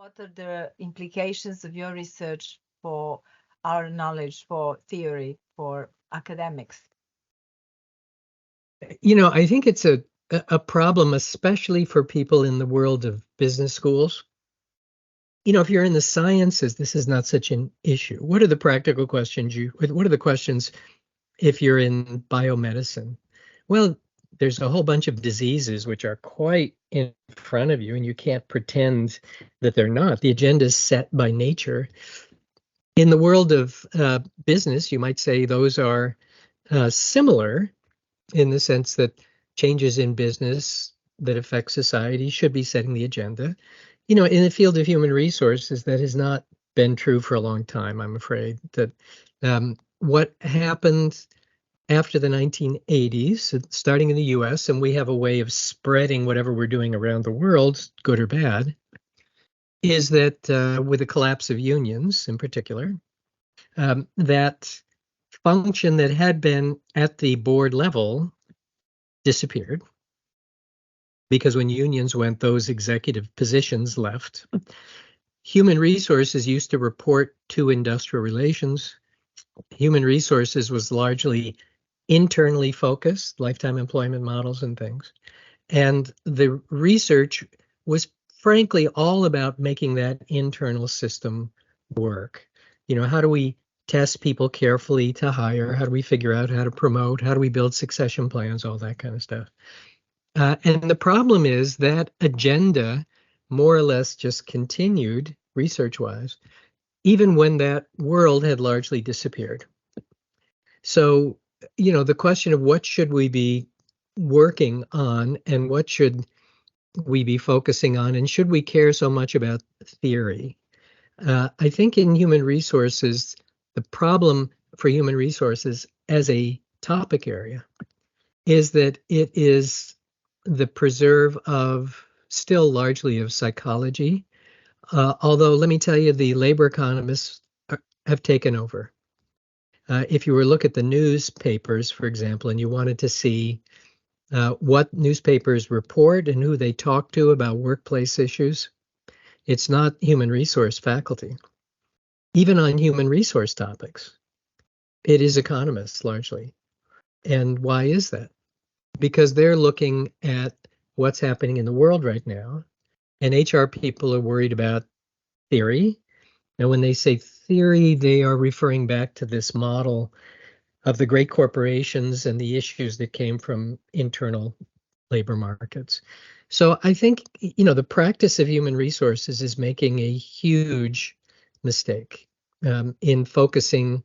what are the implications of your research for our knowledge, for theory, for academics? I think it's a problem, especially for people in the world of business schools. If you're in the sciences, this is not such an issue. What are the practical questions what are the questions if you're in biomedicine? Well, there's a whole bunch of diseases which are quite in front of you, and you can't pretend that they're not. The agenda is set by nature. In the world of business, you might say those are similar in the sense that changes in business that affect society should be setting the agenda. In the field of human resources, that has not been true for a long time, I'm afraid. That what happened after the 1980s, starting in the US, and we have a way of spreading whatever we're doing around the world, good or bad, is that with the collapse of unions in particular, that function that had been at the board level disappeared. Because when unions went, those executive positions left. Human resources used to report to industrial relations. Human resources was largely internally focused, lifetime employment models and things. And the research was frankly all about making that internal system work. How do we test people carefully to hire? How do we figure out how to promote? How do we build succession plans? All that kind of stuff. And the problem is that agenda more or less just continued research-wise, even when that world had largely disappeared. So, the question of what should we be working on and what should we be focusing on, and should we care so much about theory? I think in human resources, the problem for human resources as a topic area is that it is the preserve of still largely of psychology, although let me tell you, the labor economists have taken over. If you were to look at the newspapers, for example, and you wanted to see what newspapers report and who they talk to about workplace issues, it's not human resource faculty. Even on human resource topics, it is economists largely. And why is that? Because they're looking at what's happening in the world right now, and HR people are worried about theory. Now, when they say theory, they are referring back to this model of the great corporations and the issues that came from internal labor markets. So I think, the practice of human resources is making a huge mistake in focusing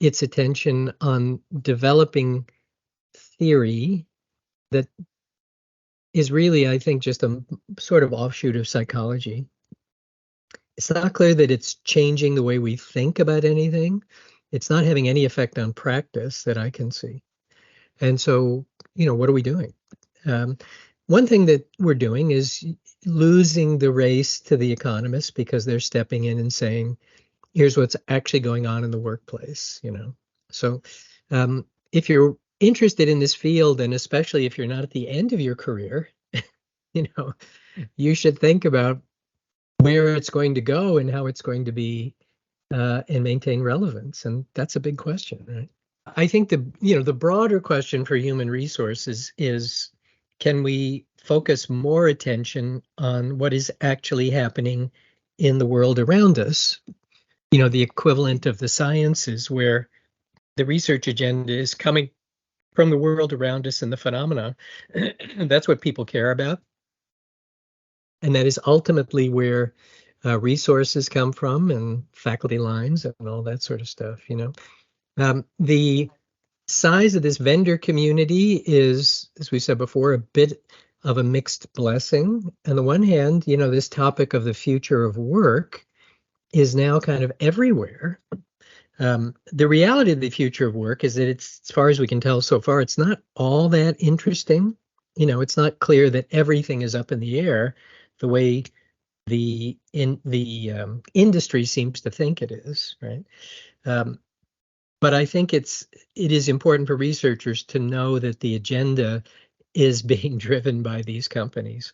its attention on developing theory that is really, I think, just a sort of offshoot of psychology. It's not clear that it's changing the way we think about anything. It's not having any effect on practice that I can see. And so, what are we doing? One thing that we're doing is losing the race to the economists because they're stepping in and saying, here's what's actually going on in the workplace, So if you're interested in this field, and especially if you're not at the end of your career, you should think about where it's going to go and how it's going to be and maintain relevance. And that's a big question, right? I think the broader question for human resources is, can we focus more attention on what is actually happening in the world around us? The equivalent of the sciences, where the research agenda is coming from the world around us and the phenomena. That's what people care about. And that is ultimately where resources come from, and faculty lines and all that sort of stuff, The size of this vendor community is, as we said before, a bit of a mixed blessing. On the one hand, this topic of the future of work is now kind of everywhere. The reality of the future of work is that it's, as far as we can tell so far, it's not all that interesting. It's not clear that everything is up in the air the way the industry seems to think it is, right? But I think it is important for researchers to know that the agenda is being driven by these companies.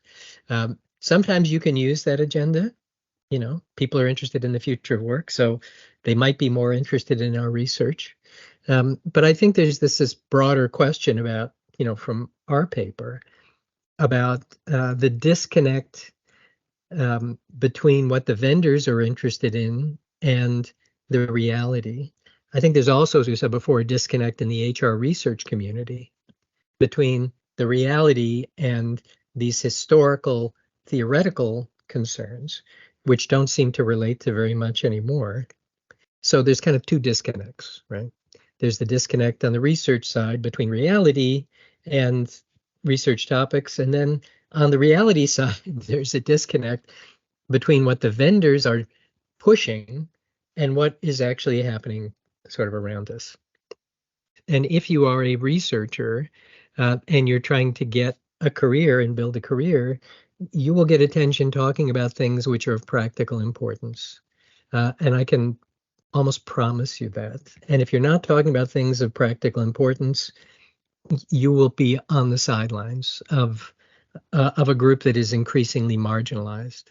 Sometimes you can use that agenda People are interested in the future of work, so they might be more interested in our research. But I think there's this broader question about, from our paper, about the disconnect between what the vendors are interested in and the reality. I think there's also, as we said before, a disconnect in the HR research community between the reality and these historical theoretical concerns, which don't seem to relate to very much anymore. So there's kind of two disconnects, right? There's the disconnect on the research side between reality and research topics. And then on the reality side, there's a disconnect between what the vendors are pushing and what is actually happening sort of around us. And if you are a researcher and you're trying to get a career and build a career, you will get attention talking about things which are of practical importance. And I can almost promise you that. And if you're not talking about things of practical importance, you will be on the sidelines of a group that is increasingly marginalized.